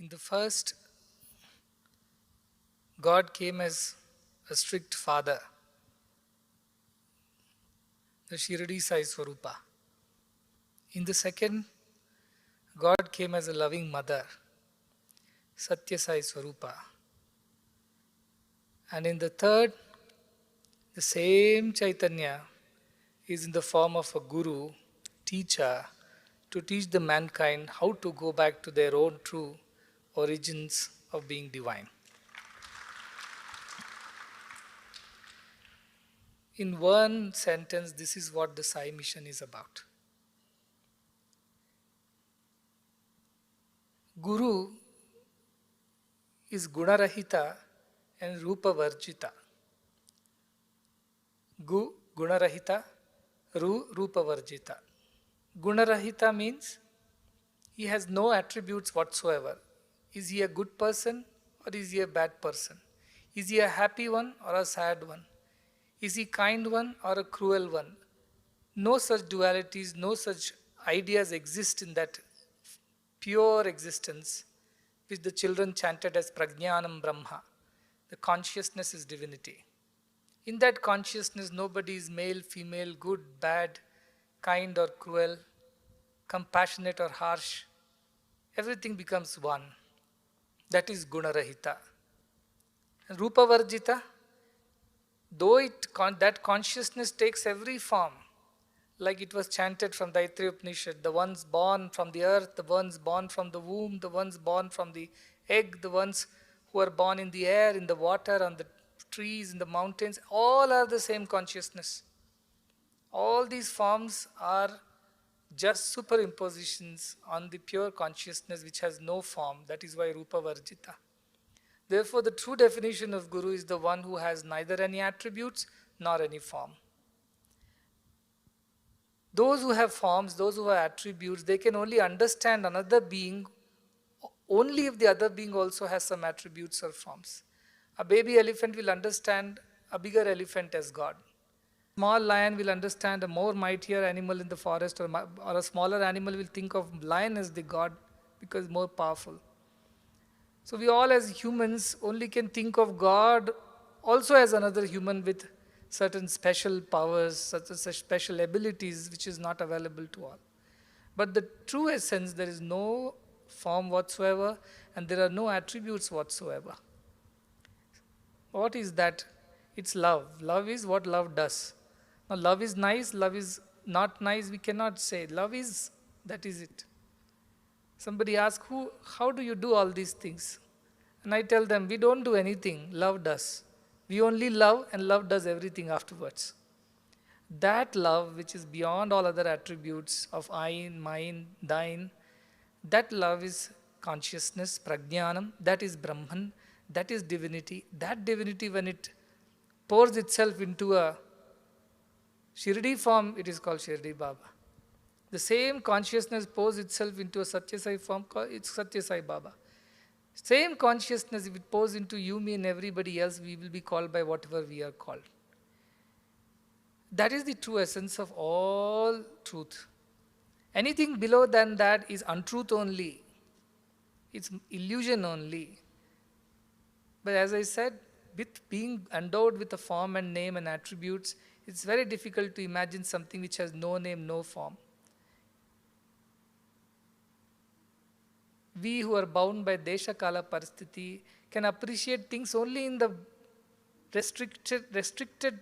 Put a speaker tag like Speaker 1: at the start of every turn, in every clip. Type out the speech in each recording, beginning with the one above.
Speaker 1: In the first, God came as a strict father, the Shirdi Sai Swarupa. In the second, God came as a loving mother, Satya Sai Swarupa. And in the third, the same Chaitanya is in the form of a guru, teacher, to teach the mankind how to go back to their own true origins of being divine. In one sentence, this is what the Sai mission is about. Guru is Gunarahita and Rupa Varjita. Gunarahita, Rupa Varjita. Gunarahita means he has no attributes whatsoever. Is he a good person or is he a bad person? Is he a happy one or a sad one? Is he kind one or a cruel one? No such dualities, no such ideas exist in that pure existence which the children chanted as Prajnanam Brahma. The consciousness is divinity. In that consciousness, nobody is male, female, good, bad, kind or cruel, compassionate or harsh. Everything becomes one. That is Gunarahita. And Rupa Varjita, though that consciousness takes every form, like it was chanted from the Taittiriya Upanishad, the ones born from the earth, the ones born from the womb, the ones born from the egg, the ones who are born in the air, in the water, on the trees, in the mountains, all are the same consciousness. All these forms are just superimpositions on the pure consciousness which has no form. That is why Rupa Varjita. Therefore, the true definition of Guru is the one who has neither any attributes nor any form. Those who have forms, those who have attributes, they can only understand another being only if the other being also has some attributes or forms. A baby elephant will understand a bigger elephant as God. Small lion will understand a more mightier animal in the forest, or a smaller animal will think of lion as the God because more powerful. So we all as humans only can think of God also as another human with certain special powers, such special abilities which is not available to all. But the true essence, there is no form whatsoever and there are no attributes whatsoever. What is that? It's love. Love is what love does. Now love is nice, love is not nice, we cannot say. Love is, that is it. Somebody asks, how do you do all these things? And I tell them, we don't do anything, love does. We only love and love does everything afterwards. That love which is beyond all other attributes of ain, mine, thine, that love is consciousness, prajnanam, that is Brahman, that is divinity. That divinity, when it pours itself into a Shirdi form, it is called Shirdi Baba. The same consciousness pours itself into a Satya Sai form, it's Satya Sai Baba. Same consciousness, if it pours into you, me and everybody else, we will be called by whatever we are called. That is the true essence of all truth. Anything below than that is untruth only. It's illusion only. But as I said, with being endowed with a form and name and attributes, it's very difficult to imagine something which has no name, no form. We who are bound by Desha Kala Paristiti can appreciate things only in the restricted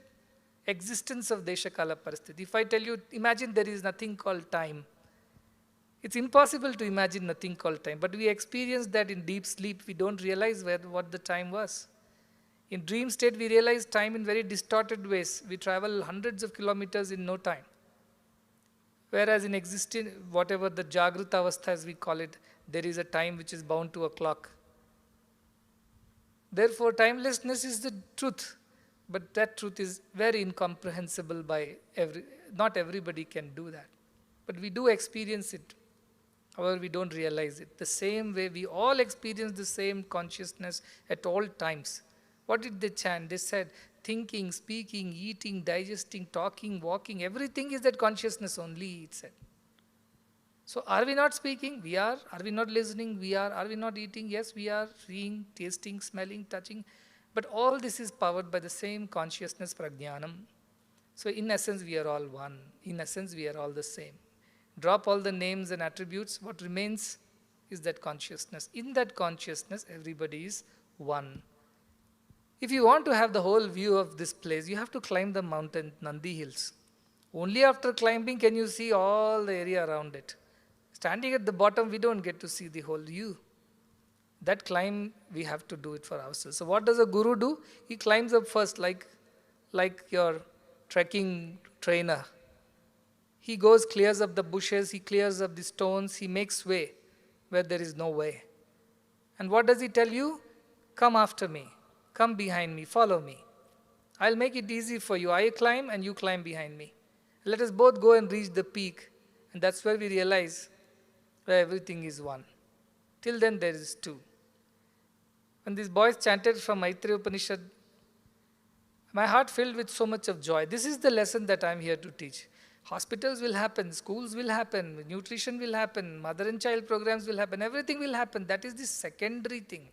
Speaker 1: existence of Desha Kala Paristiti. If I tell you, imagine there is nothing called time. It's impossible to imagine nothing called time, but we experience that in deep sleep. We don't realize what the time was. In dream state, we realize time in very distorted ways. We travel hundreds of kilometers in no time. Whereas in existing, whatever the Jagrata Avastha as we call it, there is a time which is bound to a clock. Therefore, timelessness is the truth, but that truth is very incomprehensible by not everybody can do that. But we do experience it. However, we don't realize it. The same way we all experience the same consciousness at all times. What did they chant? They said, thinking, speaking, eating, digesting, talking, walking, everything is that consciousness only, it said. So are we not speaking? We are. Are we not listening? We are. Are we not eating? Yes, we are. Seeing, tasting, smelling, touching. But all this is powered by the same consciousness, prajnanam. So in essence, we are all one. In essence, we are all the same. Drop all the names and attributes. What remains is that consciousness. In that consciousness, everybody is one. If you want to have the whole view of this place, you have to climb the mountain, Nandi Hills. Only after climbing can you see all the area around it. Standing at the bottom, we don't get to see the whole view. That climb, we have to do it for ourselves. So what does a guru do? He climbs up first like your trekking trainer. He goes, clears up the bushes, he clears up the stones, he makes way where there is no way. And what does he tell you? Come after me, come behind me, follow me. I'll make it easy for you. I climb and you climb behind me. Let us both go and reach the peak. And that's where we realize that everything is one. Till then there is two. When these boys chanted from Maitreya Upanishad, my heart filled with so much of joy. This is the lesson that I'm here to teach. Hospitals will happen, schools will happen, nutrition will happen, mother and child programs will happen, everything will happen. That is the secondary thing.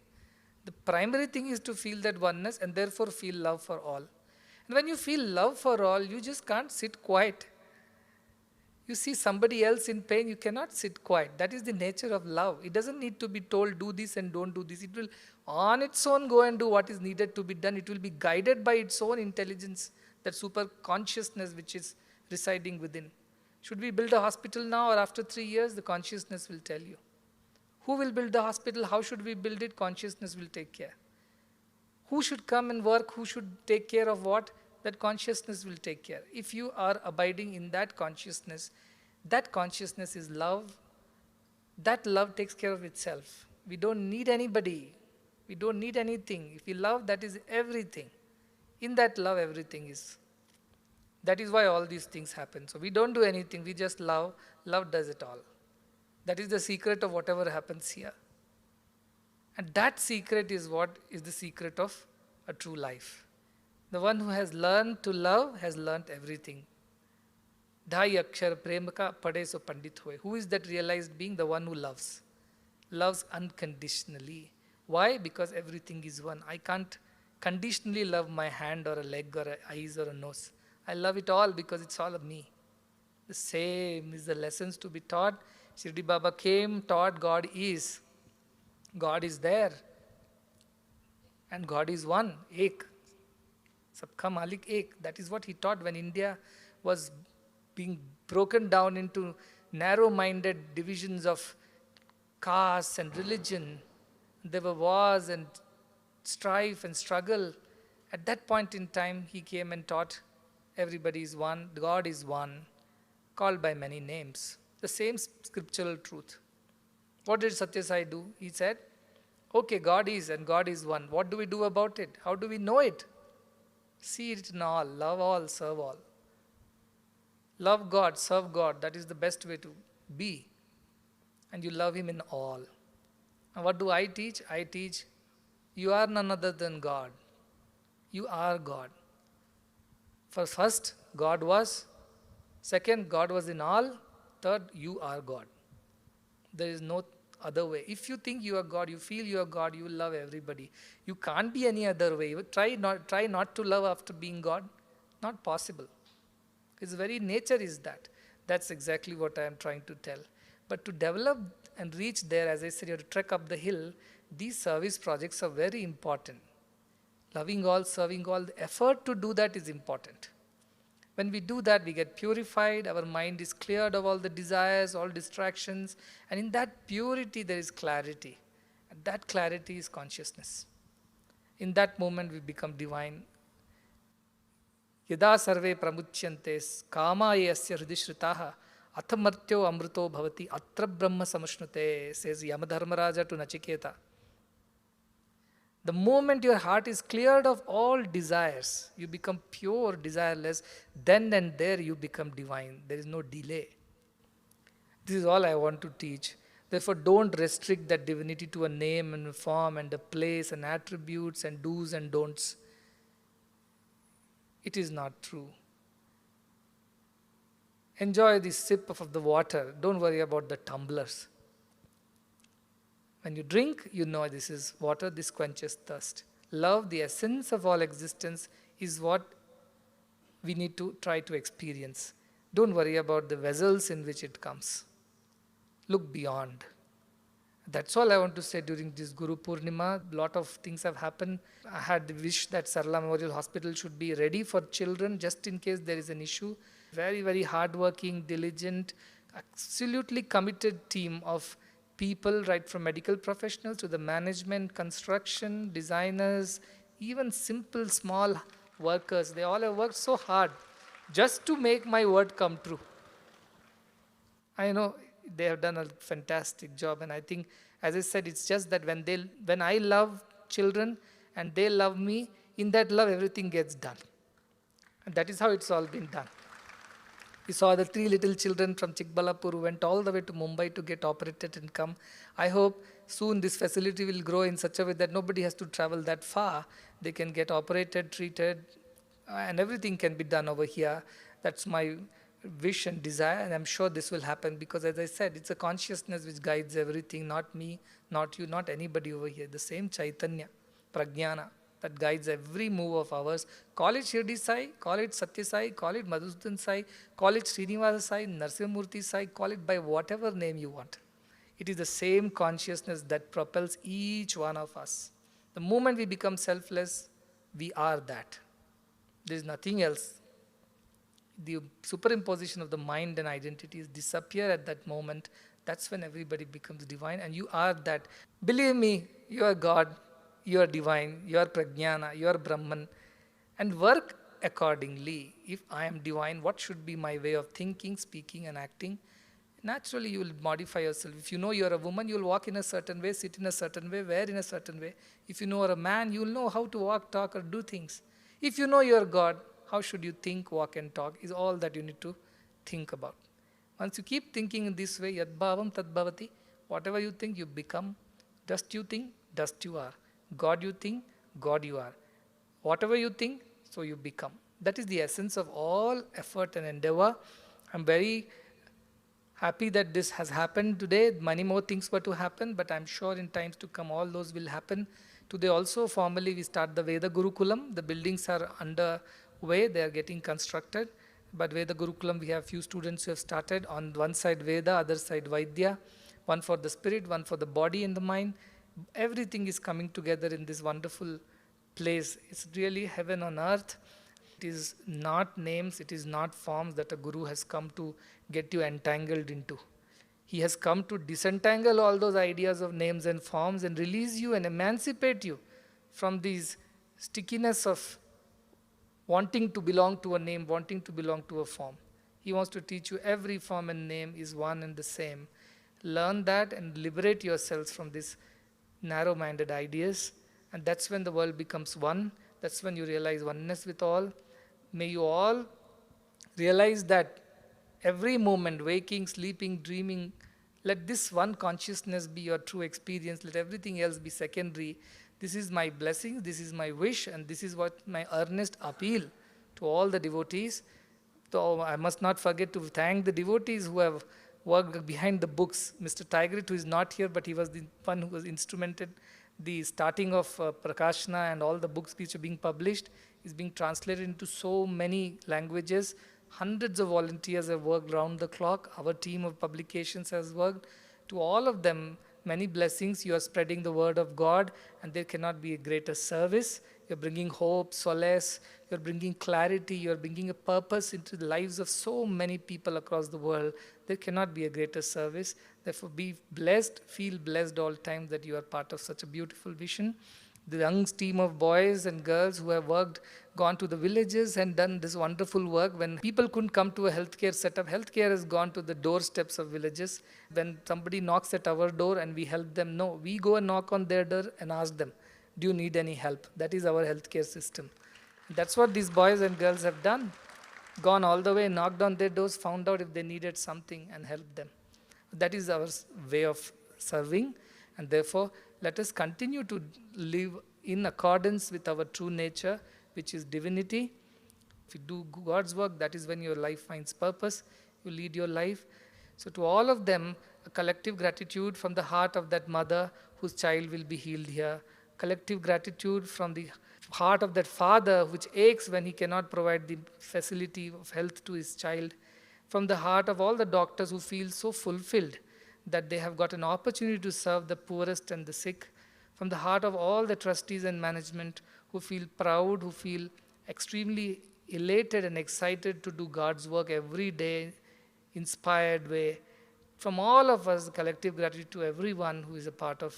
Speaker 1: The primary thing is to feel that oneness and therefore feel love for all. And when you feel love for all, you just can't sit quiet. You see somebody else in pain, you cannot sit quiet. That is the nature of love. It doesn't need to be told, do this and don't do this. It will on its own go and do what is needed to be done. It will be guided by its own intelligence, that super consciousness which is residing within. Should we build a hospital now or after 3 years? The consciousness will tell you. Who will build the hospital? How should we build it? Consciousness will take care. Who should come and work? Who should take care of what? That consciousness will take care. If you are abiding in that consciousness is love. That love takes care of itself. We don't need anybody. We don't need anything. If we love, that is everything. In that love, everything is. That is why all these things happen. So we don't do anything. We just love. Love does it all. That is the secret of whatever happens here. And that secret is what is the secret of a true life. The one who has learned to love has learned everything. Dhai akshar prem ka pade so pandit hoye. Who is that realized being? The one who loves. Loves unconditionally. Why? Because everything is one. I can't conditionally love my hand or a leg or a eyes or a nose. I love it all because it's all of me. The same is the lessons to be taught. Shirdi Baba came, taught God is. God is there. And God is one, ek. Sabka Malik ek. That is what he taught when India was being broken down into narrow-minded divisions of caste and religion. There were wars and strife and struggle. At that point in time, he came and taught everybody is one, God is one, called by many names. The same scriptural truth. What did Satya Sai do? He said, okay, God is and God is one. What do we do about it? How do we know it? See it in all, love all, serve all. Love God, serve God. That is the best way to be. And you love Him in all. And what do I teach? I teach, you are none other than God. You are God. For first, God was. Second, God was in all. Third, you are God. There is no other way. If you think you are God, you feel you are God, you will love everybody. You can't be any other way. Try not to love after being God. Not possible. His very nature is that. That's exactly what I am trying to tell. But to develop and reach there, as I said, you have to trek up the hill. These service projects are very important. Loving all, serving all, the effort to do that is important. When we do that, we get purified, our mind is cleared of all the desires, all distractions, and in that purity there is clarity. And that clarity is consciousness. In that moment we become divine. Yada sarve pramucyantes kama yasya hridishritaha athamartyo amrito bhavati atra brahma samashnute, says Yamadharmaraja to Nachiketa. The moment your heart is cleared of all desires, you become pure, desireless, then and there you become divine. There is no delay. This is all I want to teach. Therefore, don't restrict that divinity to a name and a form and a place and attributes and do's and don'ts. It is not true. Enjoy the sip of the water. Don't worry about the tumblers. When you drink, you know this is water, this quenches thirst. Love, the essence of all existence, is what we need to try to experience. Don't worry about the vessels in which it comes. Look beyond. That's all I want to say during this Guru Purnima. A lot of things have happened. I had the wish that Sarla Memorial Hospital should be ready for children just in case there is an issue. Very, very hardworking, diligent, absolutely committed team of people, right from medical professionals to the management, construction, designers, even simple small workers. They all have worked so hard just to make my word come true. I know they have done a fantastic job, and I think, as I said, it's just that when I love children and they love me, in that love everything gets done, and that is how it's all been done. We saw the 3 little children from Chikbalapur who went all the way to Mumbai to get operated and come. I hope soon this facility will grow in such a way that nobody has to travel that far. They can get operated, treated, and everything can be done over here. That's my wish and desire, and I'm sure this will happen because, as I said, it's a consciousness which guides everything, not me, not you, not anybody over here. The same Chaitanya, Prajnana, that guides every move of ours. Call it Shirdi Sai, call it Satya Sai, call it Madhusudan Sai, call it Srinivasa Sai, Narasimhamurti Sai, call it by whatever name you want. It is the same consciousness that propels each one of us. The moment we become selfless, we are that. There is nothing else. The superimposition of the mind and identities disappear at that moment. That's when everybody becomes divine, and you are that. Believe me, you are God, you are divine, you are Prajnana, you are Brahman, and work accordingly. If I am divine, what should be my way of thinking, speaking, and acting? Naturally, you will modify yourself. If you know you are a woman, you will walk in a certain way, sit in a certain way, wear in a certain way. If you know you are a man, you will know how to walk, talk, or do things. If you know you are God, how should you think, walk, and talk is all that you need to think about. Once you keep thinking in this way, yad bhavam tad bhavati, whatever you think, you become. Dust you think, dust you are. God you think, God you are. Whatever you think, so you become. That is the essence of all effort and endeavor. I'm very happy that this has happened today. Many more things were to happen, but I'm sure in times to come all those will happen. Today also formally we start the Veda Gurukulam. The buildings are underway, they are getting constructed. But Veda Gurukulam, we have few students who have started. On one side Veda, other side Vaidya. One for the spirit, one for the body and the mind. Everything is coming together in this wonderful place. It's really heaven on earth. It is not names, it is not forms that a guru has come to get you entangled into. He has come to disentangle all those ideas of names and forms and release you and emancipate you from these stickiness of wanting to belong to a name, wanting to belong to a form. He wants to teach you every form and name is one and the same. Learn that and liberate yourselves from these narrow-minded ideas, and that's when the world becomes one. That's when you realize oneness with all. May you all realize that every moment, waking, sleeping, dreaming, let this one consciousness be your true experience. Let everything else be secondary. This is my blessing, this is my wish, and this is what my earnest appeal to all the devotees. So I must not forget to thank the devotees who have worked behind the books. Mr. Tigrit, who is not here, but he was the one who was instrumented the starting of Prakashna, and all the books which are being published is being translated into so many languages. Hundreds of volunteers have worked round the clock. Our team of publications has worked. To all of them, many blessings. You are spreading the word of God, and there cannot be a greater service. You're bringing hope, solace, you're bringing clarity, you're bringing a purpose into the lives of so many people across the world. There cannot be a greater service. Therefore, be blessed, feel blessed all times that you are part of such a beautiful vision. The young team of boys and girls who have worked, gone to the villages and done this wonderful work. When people couldn't come to a healthcare setup, healthcare has gone to the doorsteps of villages. When somebody knocks at our door and we help them, no, we go and knock on their door and ask them, do you need any help? That is our healthcare system. That's what these boys and girls have done. Gone all the way, knocked on their doors, found out if they needed something and helped them. That is our way of serving, and therefore let us continue to live in accordance with our true nature, which is divinity. If you do God's work, that is when your life finds purpose. you lead your life. So to all of them, a collective gratitude from the heart of that mother whose child will be healed here. Collective gratitude from the heart of that father which aches when he cannot provide the facility of health to his child. From the heart of all the doctors who feel so fulfilled that they have got an opportunity to serve the poorest and the sick. From the heart of all the trustees and management who feel proud, who feel extremely elated and excited to do God's work every day, inspired way. From all of us, collective gratitude to everyone who is a part of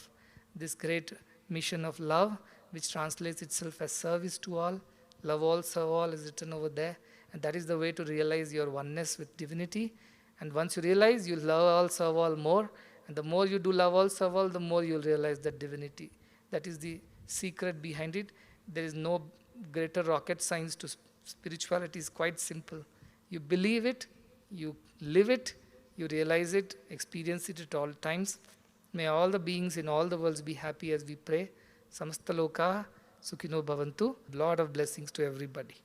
Speaker 1: this great mission of love, which translates itself as service to all. Love all, serve all is written over there. And that is the way to realize your oneness with divinity. And once you realize, you love all, serve all more. And the more you do love all, serve all, the more you'll realize that divinity. That is the secret behind it. There is no greater rocket science to spirituality. Is quite simple. You believe it, you live it, you realize it, experience it at all times. May all the beings in all the worlds be happy as we pray. Samasta loka sukhino bhavantu. Lord of blessings to everybody.